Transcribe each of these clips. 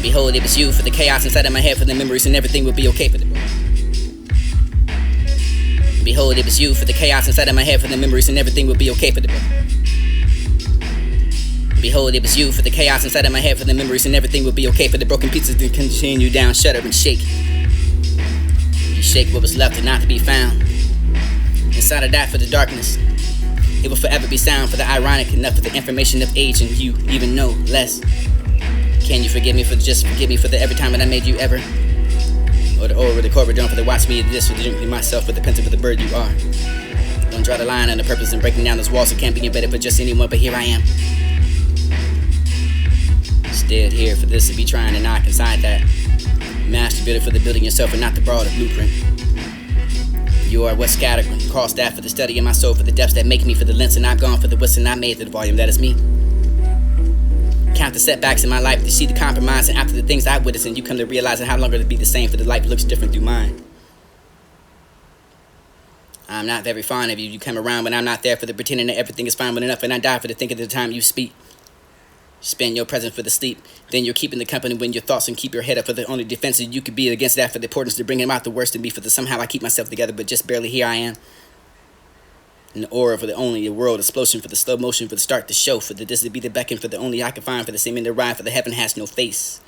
Behold, it was you for the chaos inside of my head, for the memories and everything would be okay for the. Behold, it was you for the chaos inside of my head, for the memories and everything would be okay for the. Behold, it was you for the chaos inside of my head, for the memories and everything would be okay for the broken pieces to continue down, shudder and shake. You shake what was left and not to be found. Inside of that for the darkness, it will forever be sound for the ironic enough for the information of age and you even know less. Can you forgive me for the every time that I made you ever? Or the over the corporate dome for the watch me of this, for the drink myself, for the pencil for the bird you are. Don't draw the line on the purpose and breaking down those walls, so can't be embedded for just anyone, but here I am. Still here for this to be trying to knock inside that. Masturbated for the building yourself and not to borrow the blueprint. You are what's scattered across that for the study of my soul, for the depths that make me, for the lengths and I've gone for the widths and I made for the volume that is me. Count the setbacks in my life to see the compromise, and after the things I witnessed, and you come to realizing how longer to be the same, for the life looks different through mine. I'm not very fond of you. You come around when I'm not there, for the pretending that everything is fine, but enough, and I die for the thinking of the time you speak. Spend your presence for the sleep, then you're keeping the company when your thoughts, and keep your head up for the only defense that you could be against that, for the importance to bring him out the worst in me, for the somehow I keep myself together, but just barely here I am. An aura for the only a world explosion, for the slow motion, for the start to show, for the this to be the beckon, for the only I can find, for the seeming to ride, for the heaven has no face.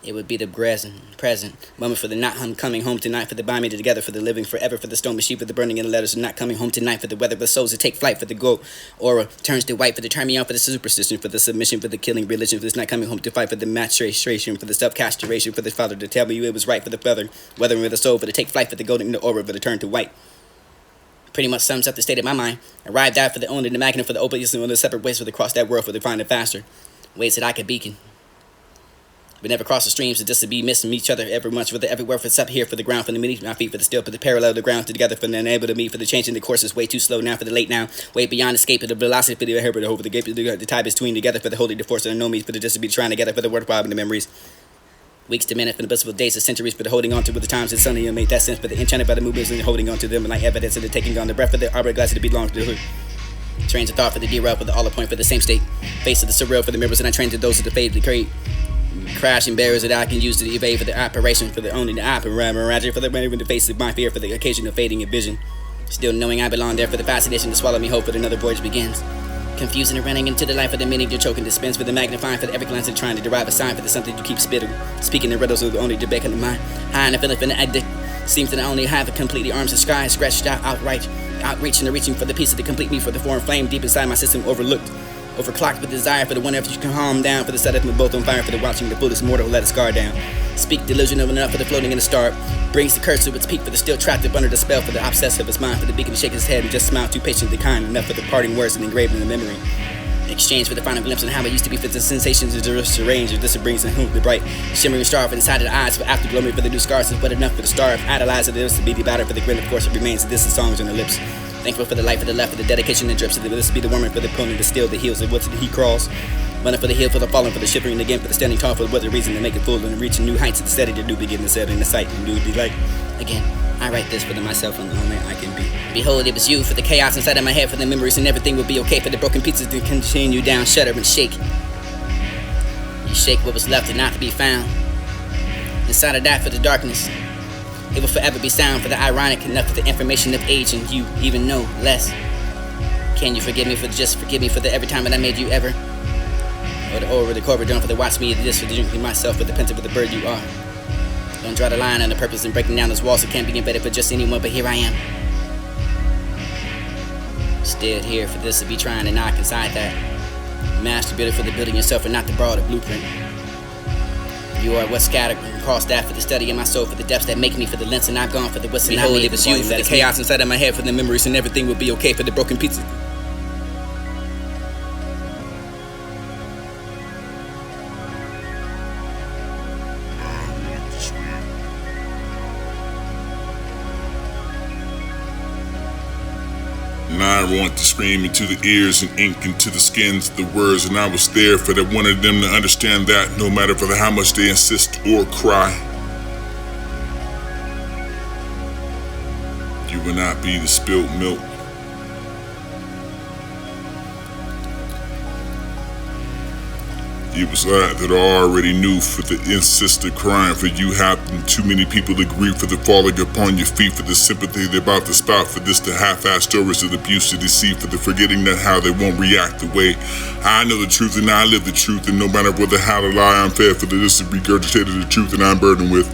It would be the present moment for the not coming home tonight, for the bind me together, for the living forever, for the stone machine, for the burning in the letters, and not coming home tonight, for the weather, for the souls to take flight, for the gold aura turns to white, for the turn me on, for the superstition, for the submission, for the killing religion, for this not coming home to fight, for the maturation, for the self-castration, for the father to tell me it was right, for the feather, weathering with the soul, for the take flight, for the golden aura, for the turn to white. Pretty much sums up the state of my mind. Arrived out for the only the magnet, for the open and the separate ways for the cross that world, for the find it faster. Ways that I could beacon. But never cross the streams, just to be missing each other every much, for the everywhere, for it's up here, for the ground, for the beneath my feet, for the still, for the parallel, the ground together, for the unable to meet, for the changing the course is way too slow now, for the late now, way beyond escape, for the velocity, for the air, for the hope, for the gate, for the tie between together, for the holy, the force, and the no means, for the just to be trying together, for the worthwhile and the memories. Weeks to minutes, for the blissful days to centuries, for the holding on to with the times and suddenly made that sense, for the enchanted by the movements and holding on to them, and like evidence of the taking on the breath, for the hourglass to belong to the hood. Trains of thought for the derail, for the all point, for the same state. Face of the surreal, for the mirrors, and I train to those of the fade to create. Crashing barriers that I can use to evade, for the operation, for the only the operation, for the when the face of my fear, for the occasional fading of vision. Still knowing I belong there, for the fascination to swallow me, hope for another voyage begins. Confusing and running into the life of the meaning you're choking, dispense for the magnifying, for the every glance and trying to derive a sign for the something you keep spitting. Speaking the riddles of the only debate in the mind. High and a feeling for the addict. Seems that I only have a completely arms and sky, scratched out outright. Outreaching and reaching for the piece of the complete me, for the foreign flame deep inside my system overlooked. Overclocked with desire for the one if you can calm down, for the setup and both on fire, for the watching the fullest mortal let its guard down. Speak delusion of enough for the floating in the star. Brings the curse to its peak, for the still trapped up under the spell, for the obsessive of his mind, for the beacon to shake his head and just smile too patiently kind enough for the parting words and engraved in the memory. Exchange for the final glimpse on how it used to be, for the sensations of the range of this brings and whom the bright shimmering star for inside of the eyes, for afterglow me for the new scars is but enough for the star of idolized this to be the batter for the grin of course it remains the distant songs on the lips. Thankful for the life of the left, for the dedication that drips, for this to be the woman for the pony, the steel, the heels, of what he crawls. Running for the hill, for the falling, for the shivering again, for the standing tall, for what the reason to make it full and reaching new heights of the steady, the new beginning, setting the sight, and new delight. Again, I write this for the myself and the only I can be. Behold, it was you for the chaos inside of my head, for the memories and everything would be okay, for the broken pieces to continue down, shudder and shake. You shake what was left and not to be found. Inside of that for the darkness, it will forever be sound, for the ironic enough for the information of age and you even know less. Can you forgive me for the every time that I made you ever? Or the over the corporate dome for the watch me of this, for the drinking myself, for the pencil for the bird you are. Don't draw the line on the purpose and breaking down those walls, it can't be embedded for just anyone, but here I am. Still here for this to be trying to knock inside that. Masturbated for the building yourself and not to borrow the blueprint. You are what's scattered across that for the study of my soul, for the depths that make me, for the lengths and I've gone for the what's and I made. It was you for the chaos inside of my head, for the memories and everything would be okay, for the broken pieces. And I want to scream into the ears and ink into the skins the words, and I was there for that wanted them to understand that no matter for how much they insist or cry, you will not be the spilled milk. It was that I already knew for the insistent crying for you happened. Too many people agree for the falling upon your feet, for the sympathy they're about to spout, for this the half-assed stories of abuse to deceive, for the forgetting that how they won't react the way I know the truth and I live the truth, and no matter whether how to lie I'm fed, for this is regurgitated the truth and I'm burdened with.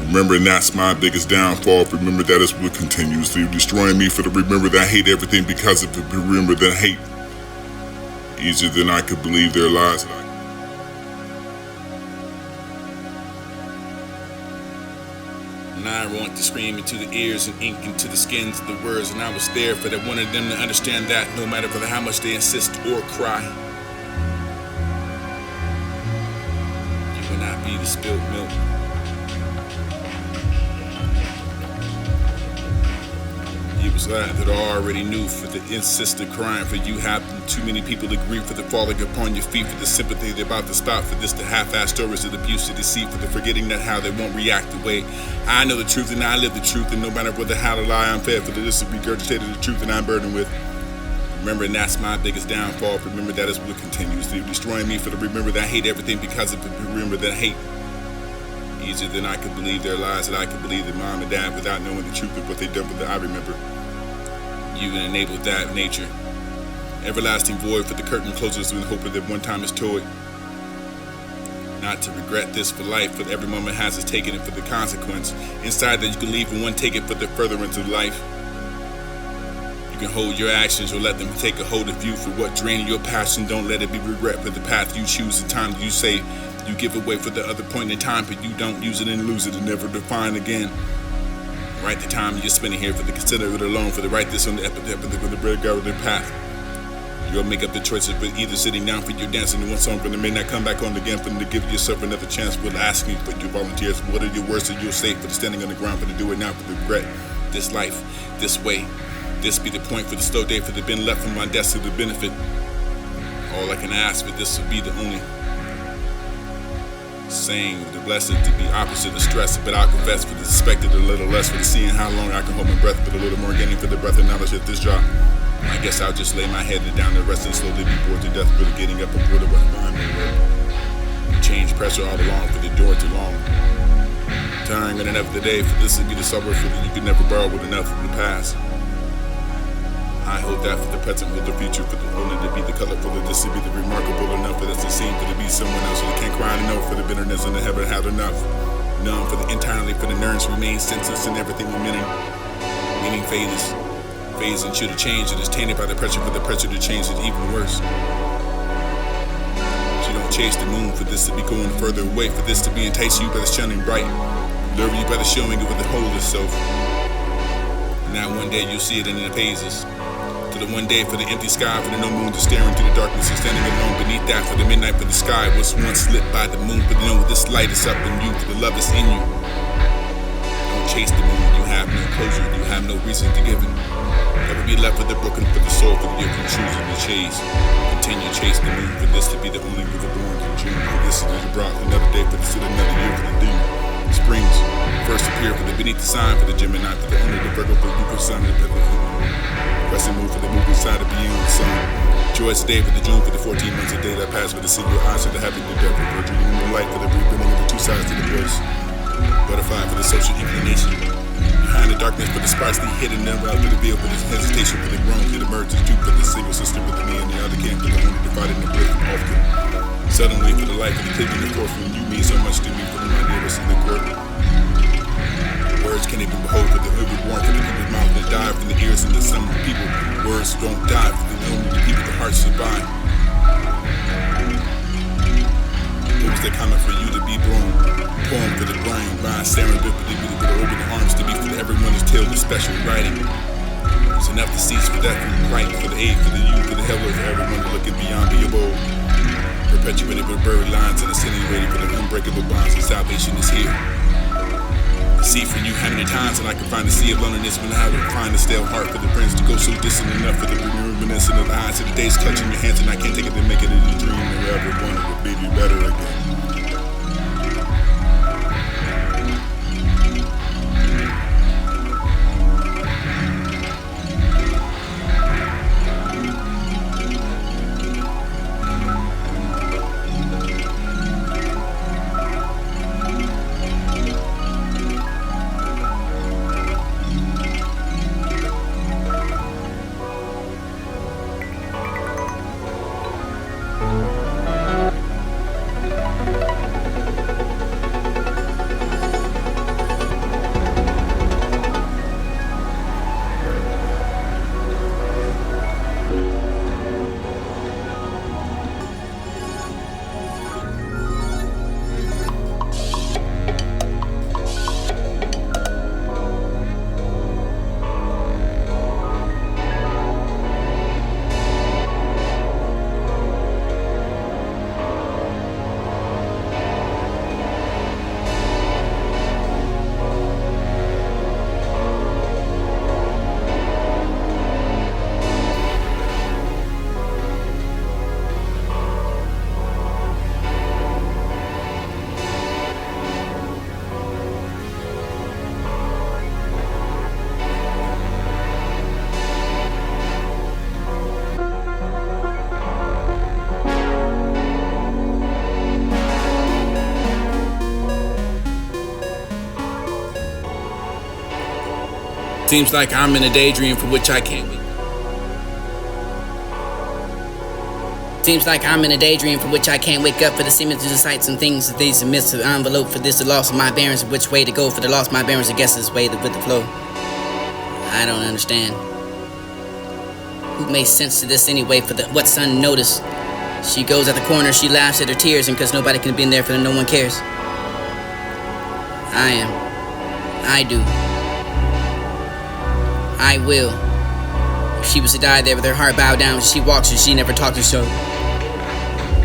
Remembering that's my biggest downfall. Remember that is what continuously destroying me. For the remember that I hate everything because of it. Remember that I hate easier than I could believe their lies. And I want to scream into the ears and ink into the skins of the words, and I was there for that wanted them to understand that no matter for how much they insist or cry, you will not be the spilled milk. It was that I already knew for the insistent crying for you happened. Too many people agree for the falling upon your feet, for the sympathy they're about to spout, for this the half-assed stories of abuse to deceit, for the forgetting that how they won't react the way I know the truth and I live the truth, and no matter whether how to lie I'm fed, for this is regurgitated the truth and I'm burdened with. Remembering that's my biggest downfall. Remember that is what continues to destroying me. For the remember that I hate everything because of the remember that I hate easier than I could believe their lies, that I could believe that mom and dad without knowing the truth of what they done. But that I remember you can enable that nature. Everlasting void for the curtain closes in the hope that one time is toy. Not to regret this for life, but every moment has its taken it for the consequence. Inside that you can leave and one take it for the furtherance of life. You can hold your actions or let them take a hold of you for what draining your passion. Don't let it be regret for the path you choose, the time you say you give away for the other point in time, but you don't use it and lose it and never define again. Right the time you're spending here for the consider it alone, for the right this on the epithet for the bread guard of the path. You'll make up the choices, but either sitting down for your dancing in one song, but it may not come back on again, for to give yourself another chance. We'll ask you for your volunteers. What are your words that you'll say for the standing on the ground, for the do it now, for the regret this life, this way. This be the point for the slow day, for the been left from my desk to the benefit. All I can ask, but this will be the only saying the blessed to be opposite of stress, but I'll confess for the suspected a little less, for the seeing how long I can hold my breath, but a little more getting for the breath of knowledge at this drop. I guess I'll just lay my head down and rest and slowly be bored to death, but getting up and bored of what's behind me. Change pressure all along for the door too long. Time and enough today, for this to be the suburb for that you can never borrow with enough from the past. I hope that for the present will the future, for the only to be the colorful, that this to be the remarkable enough, for this to seem for to be someone else, so they can't cry enough for the bitterness and they haven't had enough. None for the entirely for the nerves remain senseless and everything with meaning phase and should have changed. It is tainted by the pressure for the pressure to change it even worse. So you don't chase the moon for this to be going further away, for this to be entice you by the shining bright, lure you by the showing it with the whole itself. Now one day you'll see it and it phases. To the one day for the empty sky, for the no moon just staring through the darkness and standing alone beneath that, for the midnight for the sky was once lit by the moon, but know this light is up in you, for the love is in you. Don't chase the moon, you have no closure, you have no reason to give it. Never be left with the broken for the soul, for the you can choose to chase. Continue chase the moon, for this to be the only river born in June, for this is the brought another day, for this is another year for the demon. Springs first appear for the beneath the sign, for the Gemini, for the only the Virgo, for you can sign the pressing move for the moving side of beyond the sun. Joyous day for the June, for the 14 months a day that passed, for the single eyes of the happy the devil, for dreaming the light, for the rebuilding of the two sides to the voice. Butterfly for the social inclination. Behind the darkness, for the sparsely hidden, never out to the veil, for the hesitation, for the groan, for the merge, two for the single sister, for the me and the other came, for the only divided and split often. Suddenly, for the light, for the cleaving the force, when you mean so much to me, for the mind nearest in the court. Words can't even behold, for the overborn, for the people's mouth that die from the ears and the summer people. Words don't die, for the only the people, the hearts survive. Those that coming for you to be born, poem for the brain, rhyme, serendipity, for the open arms to be for everyone's tale, the special writing. It's enough to cease for that, for the right, for the aid, for the youth, for the hell of everyone looking beyond the abode. Perpetuated with buried lines and insinuated for the unbreakable bonds, and salvation is here. See for you how many times that I can find the sea of loneliness when I would find a stale heart for the friends to go so distant enough for the reminiscent of the eyes of the days clutching your hands and I can't take it to make it in a dream or ever wanted to be better again. Seems like I'm in a daydream for which I can't wake. Seems like I'm in a daydream for which I can't wake up. For the seeming to the sights and things that these amidst the envelope. For this the loss of my bearings, of which way to go. For the loss of my bearings, I guess is way with the flow. I don't understand. Who makes sense to this anyway? For what's unnoticed. She goes at the corner, she laughs at her tears, and cause nobody can be in there, for no one cares. I do. I will. If she was to die there with her heart bowed down, she walks and she never talks to so.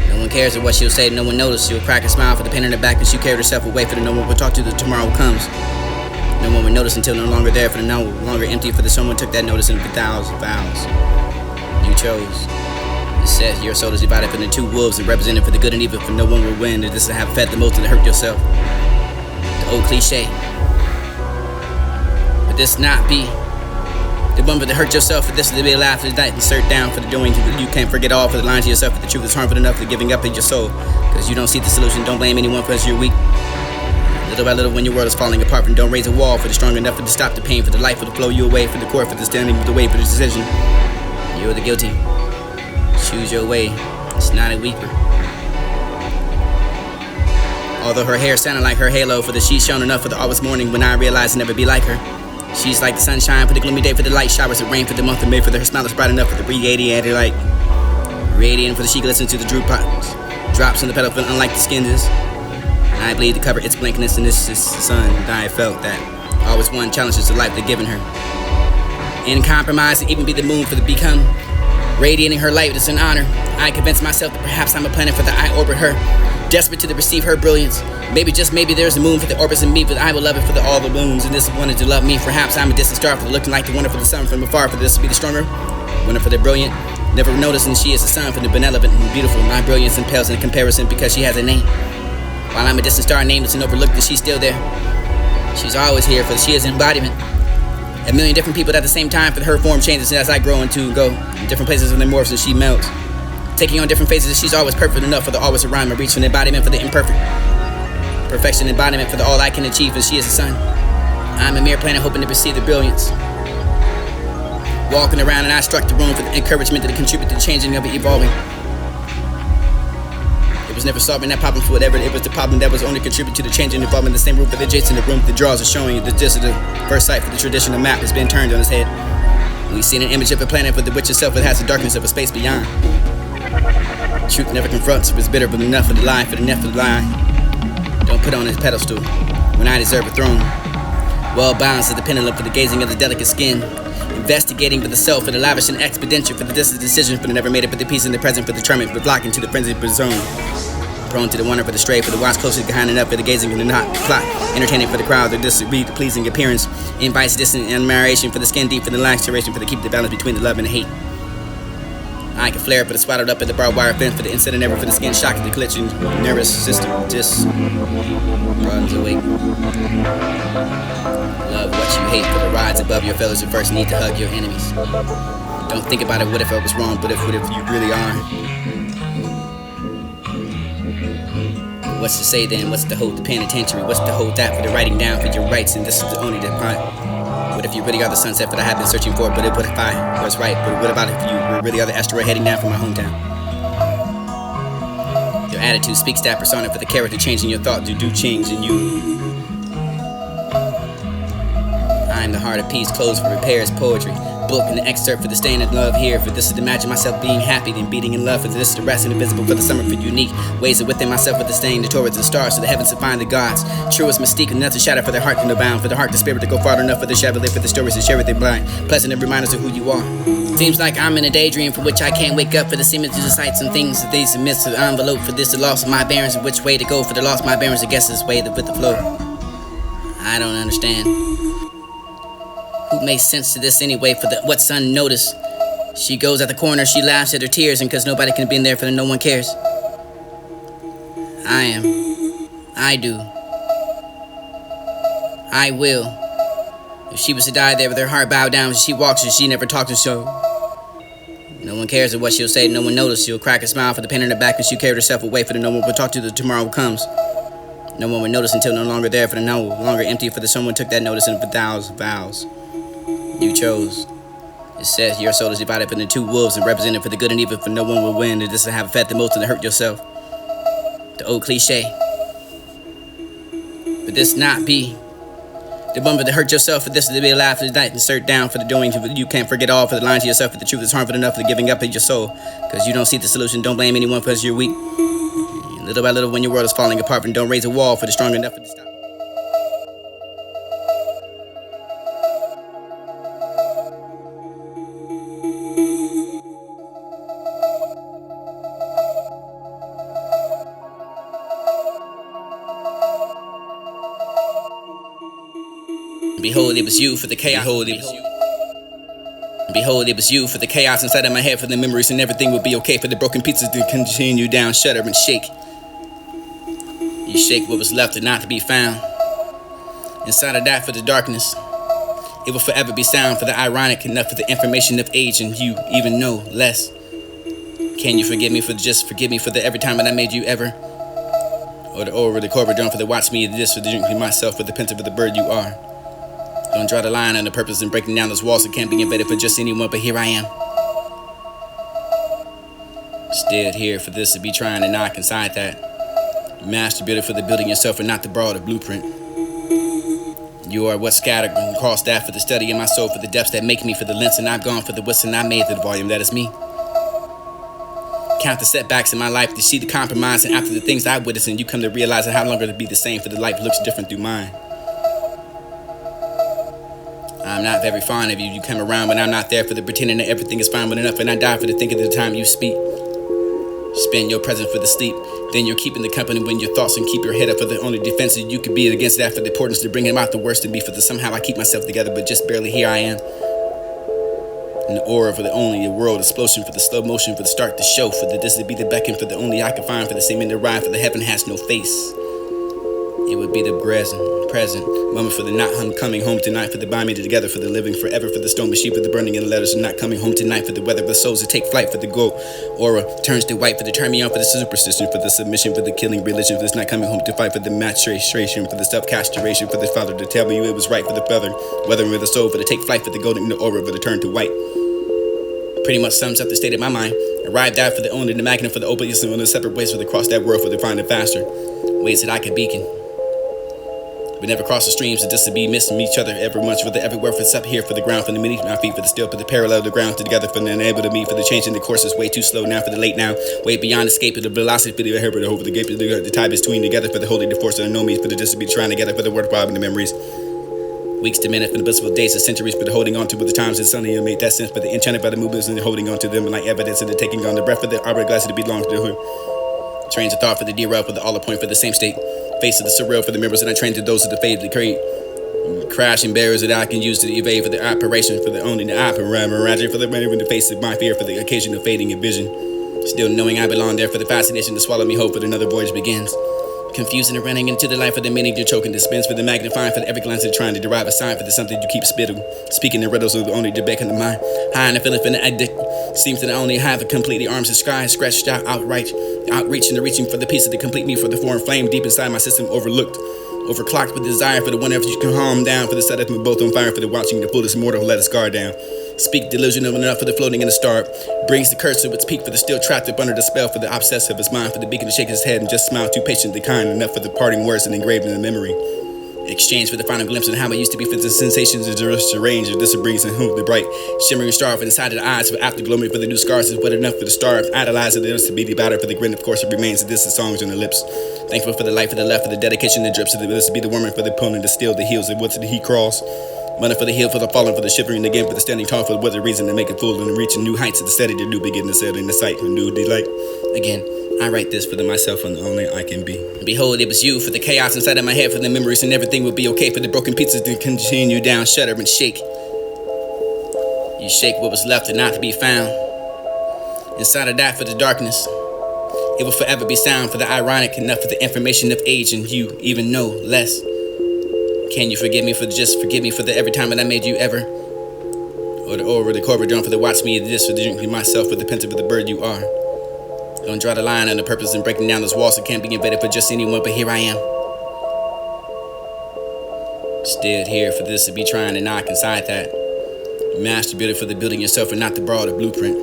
No one cares of what she'll say, no one notices. She'll crack a smile for the pain in her back, and she'll carry herself away, for no one will talk to the tomorrow comes. No one will notice until no longer there, for the no longer empty, for the someone took that notice and for thousand vows. You chose. It says your soul is divided into two wolves and represented for the good and evil, for no one will win. And this to have fed the most and hurt yourself. The old cliche. But this not be the one for to hurt yourself, for this to be alive for the night and search down for the doing. You can't forget all for the lying to yourself, for the truth is harmful enough for giving up in your soul. Because you don't see the solution, don't blame anyone because you're weak. Little by little when your world is falling apart, and don't raise a wall for the strong enough to stop the pain, for the life for the flow you away, for the core for the standing with the way for the decision. You're the guilty. Choose your way. It's not a weeper. Although her hair sounded like her halo, for the she's shone enough for the always morning when I realized I'd never be like her. She's like the sunshine for the gloomy day, for the light showers of rain, for the month of May, for her smile is bright enough for the radiator light. Radiating for the she glistens to the droop pots. Drops in the petal, unlike the skin is. And I bleed to cover its blankness, and this is the sun. And I felt that always one challenges the life they're giving her. In compromise, and even be the moon for the become. Radiating her light is an honor. I convince myself that perhaps I'm a planet for the I orbit her. Desperate to receive her brilliance. Maybe just maybe there's a moon for the orbits in me, but I will love it for all the moons. And this wanted to love me. Perhaps I'm a distant star for the looking like the wonder for the sun from afar. For this to be the stronger wonder for the brilliant. Never noticing she is the sun for the benevolent and beautiful. My brilliance impels in comparison because she has a name. While I'm a distant star, nameless and overlooked, that she's still there. She's always here, for she is embodiment. A million different people at the same time, for her form changes as I grow into and go in different places when they morphs and she melts. Taking on different phases, she's always perfect enough for the always around me. Reach for the embodiment for the imperfect. Perfection embodiment for the all I can achieve, and she is the sun. I'm a mere planet hoping to perceive the brilliance. Walking around and I struck the room for the encouragement to contribute to the changing of it evolving. It was never solving that problem for whatever it was the problem that was only contributing to the change and involvement. The same room for the Jason, the room the draws are showing the gist of the first sight for the traditional map has been turned on its head. We've seen an image of a planet for the which itself it has the darkness of a space beyond. Truth never confronts if it's bitter, but enough of the lie for the net of the lie. Don't put on his pedestal when I deserve a throne. Well balanced as the pendulum for the gazing of the delicate skin. Investigating for the self, for the lavish and expenditure, for the distant decision, for the never made it, but the peace in the present, for the torment, for blocking to the frenzy for the zone. Prone to the wonder for the stray, for the watch closely behind and up, for the gazing for the not plot. Entertaining for the crowd, the disagreed, the pleasing appearance. Invites distant admiration for the skin deep, for the laceration, for the keep the balance between the love and the hate. I can flare for the swallowed up at the barbed wire fence, for the incident never for the skin shock, the glitching nervous system just runs awake. Love what you hate, for the rides above your fellows. You first need to hug your enemies. Don't think about it, what if I was wrong, what if you really are? What's to say then, what's to hold the penitentiary, what's to hold that for the writing down for your rights, and this is the only the part. What if you really are the sunset that I have been searching for, but what if I was right, but what about if you really are the asteroid heading down from my hometown? Your attitude speaks that persona for the character changing your thought, do change in you. I am the heart of peace, closed for repairs, poetry. Book and the excerpt for the staying in love here. For this is to imagine myself being happy, then beating in love. For this is the rest and invisible for the summer for unique ways of within myself with the staying towards the stars, so the heavens to find the gods. Truest mystique, enough to shatter for their heart to no bound. For the heart, the spirit to go far enough for the shadow, live for the stories to share with their blind. Pleasant and reminders of who you are. Seems like I'm in a daydream for which I can't wake up. For the seeming to the sights and things that these amidst the envelope. For this the loss of my bearings and which way to go. For the loss of my bearings, I guess is way with the flow. I don't understand. Who makes sense to this anyway? For what's unnoticed. She goes at the corner, she laughs at her tears, and cause nobody can be in there, for no one cares. I do. I will. If she was to die there with her heart bowed down, she walks and she never talks to so. No one cares of what she'll say, no one notices. She'll crack a smile for the pain in her back, and she'll carry herself away, for the no one will talk to the tomorrow comes. No one will notice until no longer there, for the no longer empty, for the someone took that notice and for thousand vows. You chose. It says your soul is divided up into two wolves and represented for the good and evil, for no one will win. And this will have effect the most and hurt yourself. The old cliche. But this not be the one to hurt yourself, for this to be alive for the night and search down for the doing. You can't forget all for the lying to yourself, for the truth is harmful enough for the giving up of your soul. Because you don't see the solution, don't blame anyone because you're weak. Little by little when your world is falling apart, and don't raise a wall for the strong enough for the stop. Behold, it was you for the chaos. Behold, it was you for the chaos inside of my head, for the memories, and everything would be okay, for the broken pieces to continue down, shudder and shake. You shake what was left and not to be found. Inside of that for the darkness, it will forever be sound, for the ironic enough for the information of age, and you even know less. Can you forgive me for the every time that I made you ever? Or the corporate drum for the watch me this, for the drink myself, for the pensive of the bird you are. Don't draw the line on the purpose and breaking down those walls that can't be invaded for just anyone, but here I am. Still here for this to be trying to knock inside that. Master builder for the building yourself and not the broader blueprint. You are what scattered and crossed that for the study of my soul, for the depths that make me, for the lengths and I've gone, for the widths and I made, for the volume that is me. Count the setbacks in my life to see the compromise, and after the things I witnessed, and you come to realize that how longer to be the same, for the life looks different through mine. I'm not very fond of you. You come around when I'm not there, for the pretending that everything is fine but enough, and I die for the thinking of the time you speak. Spend your presence for the sleep, then you're keeping the company when your thoughts, and keep your head up for the only defense that you could be against that, for the importance to bring him out the worst in me, for the somehow I keep myself together, but just barely here I am. And the aura for the only a world explosion, for the slow motion, for the start to show, for the this to be the beckon, for the only I can find, for the same in the rhyme, for the heaven has no face. It would be the present moment for the not coming home tonight, for the bind me together, for the living forever, for the stone machine, for the burning in the letters, and not coming home tonight, for the weather of the souls to take flight, for the gold aura turns to white, for the turn me on, for the superstition, for the submission, for the killing religion, for this not coming home to fight, for the maturation, for the self-castration, for the father to tell me it was right, for the feather weathering with the soul, for the take flight, for the golden in the aura, for the turn to white. Pretty much sums up the state of my mind. Arrived out for the only, the magnet for the opiates, and the separate ways for the cross that world, for the find it faster. Ways that I could beacon. We never cross the streams, just to be missing each other every much, for the everywhere, for it's up here, for the ground, for the beneath my feet, for the still, for the parallel, the ground together, for the unable to meet, for the changing the course is way too slow now, for the late now, way beyond escape, for the velocity, for the air, for the hope, for the gate, for the tie between together, for the holy, the force, and the no means, for the just to be trying together, for the word problem, the memories. Weeks to minutes, for the blissful days of centuries, for the holding on to with the times and suddenly it made that sense, for the enchanted by the movements and the holding on to them like evidence and the taking on the breath, for the hourglass to belong to the hood. Trains of thought for the derail, for the all point, for the same state. Face of the surreal, for the members that I train to those of the fate, the create. Crashing barriers that I can use to evade, for the operation, for the only the operation, for the running in the face of my fear, for the occasion of fading in vision. Still knowing I belong there, for the fascination to swallow me whole, for another voyage begins. Confusing and running into the life of the meaning you're choking to spins, for the magnifying, for the every glance of trying to derive a sign, for the something you keep spitting. Speaking in riddles of the only debate in the mind. High and the feeling for the addict. Seems that I only have a completely arms and sky, scratched out, outreaching and reaching for the piece of the complete me, for the foreign flame deep inside my system overlooked. Overclocked with desire for the one you can calm down, for the setup and both on fire, for the watching the fullest mortal let us guard down. Speak delusion of enough for the floating in the star. Brings the curse to its peak, for the still trapped up under the spell, for the obsess of his mind, for the beacon to shake his head and just smile too patiently kind enough for the parting words and engraved in the memory. Exchange for the final glimpse of how it used to be, for the sensations of the range of this brings and whom the bright shimmering star for inside of the eyes, for afterglow for the new scars is wet enough for the star of idolizing there to be the batter for the grin, of course it remains, and this is songs on the lips. Thankful for the life of the left, for the dedication that drips, this to be the woman for the pulling, the steel, the heels, and what's the he crawls. Running for the hill, for the falling, for the shivering again, for the standing tall, for the reason to make it full and reaching new heights of the steady, the new begin to set in the sight, a new delight. Again, I write this for the myself and the only I can be. Behold, it was you, for the chaos inside of my head, for the memories and everything will be okay, for the broken pieces to continue down, shudder and shake. You shake what was left and not to be found. Inside of that for the darkness, it will forever be sound, for the ironic enough for the information of age, and you even know less. Can you forgive me for the every time that I made you ever? Or the corporate drum for the watch me this, for the drink myself, for the pensive of the bird you are. Don't draw the line on the purpose and breaking down those walls that can't be invaded for just anyone, but here I am. Still here for this to be trying to knock inside that. Master builder for the building yourself and not the broader blueprint.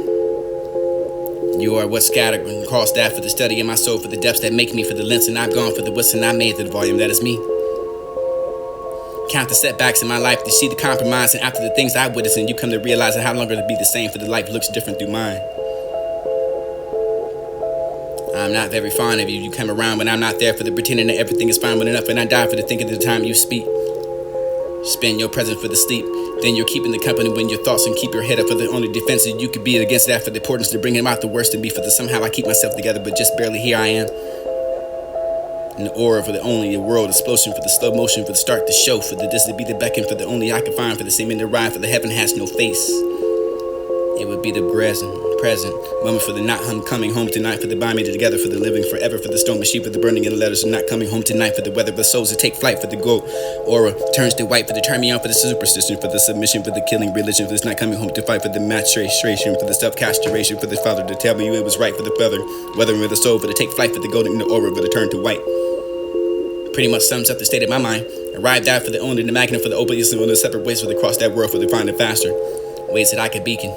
You are what's scattered across that for the study of my soul, for the depths that make me, for the lengths and I've gone, for the what's and I made, for the volume that is me. Count the setbacks in my life to see the compromise, and after the things I witnessed, and you come to realize that how longer to be the same, for the life looks different through mine. I'm not very fond of you. You come around when I'm not there, for the pretending that everything is fine, but enough, and I die for the thinking of the time you speak. Spend your presence for the sleep. Then you're keeping the company when your thoughts, and keep your head up, for the only defense that you could be against that, for the importance to bring him out the worst in me, for the somehow I keep myself together, but just barely here I am. In the aura for the only a world explosion, for the slow motion, for the start to show, for the this to be the beckon, for the only I can find, for the same in the ride, for the heaven has no face. It would be the present moment for the not coming home tonight, for the bind me together, for the living forever, for the stone machine, for the burning of the letters, and not coming home tonight, for the weather of the souls to take flight, for the gold aura turns to white, for the turn me on, for the superstition, for the submission, for the killing religion, for this not coming home to fight, for the maturation, for the self-castration, for the father to tell me it was right, for the feather weathering of the soul, for the take flight, for the golden aura, for the turn to white. Pretty much sums up the state of my mind. Arrived out for the only the magnet, for the opiates, and the separate ways for the cross that world, for the find it faster. Ways that I could beacon.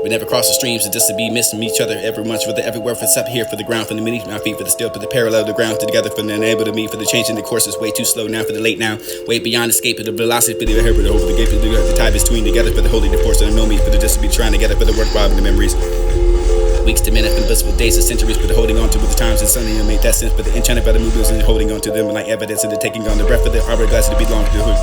We never cross the streams, and just to be missing each other every much, for the everywhere, for the up here, for the ground, for the beneath my feet, for the still, for the parallel, the ground together, for the unable to meet, for the changing the course is way too slow now, for the late now, way beyond escape, for the velocity, for the air, for the over the gate, for the tie between together, for the holy, the force, and the know me, for the just to be trying together, for the work, robbing the memories. Weeks to minutes, and blissful days and centuries, for the holding on to with the times and sunny and make that sense, for the enchanted by the movements and holding on to them like evidence, and the taking on the breath of the hourglass to belong to the hood.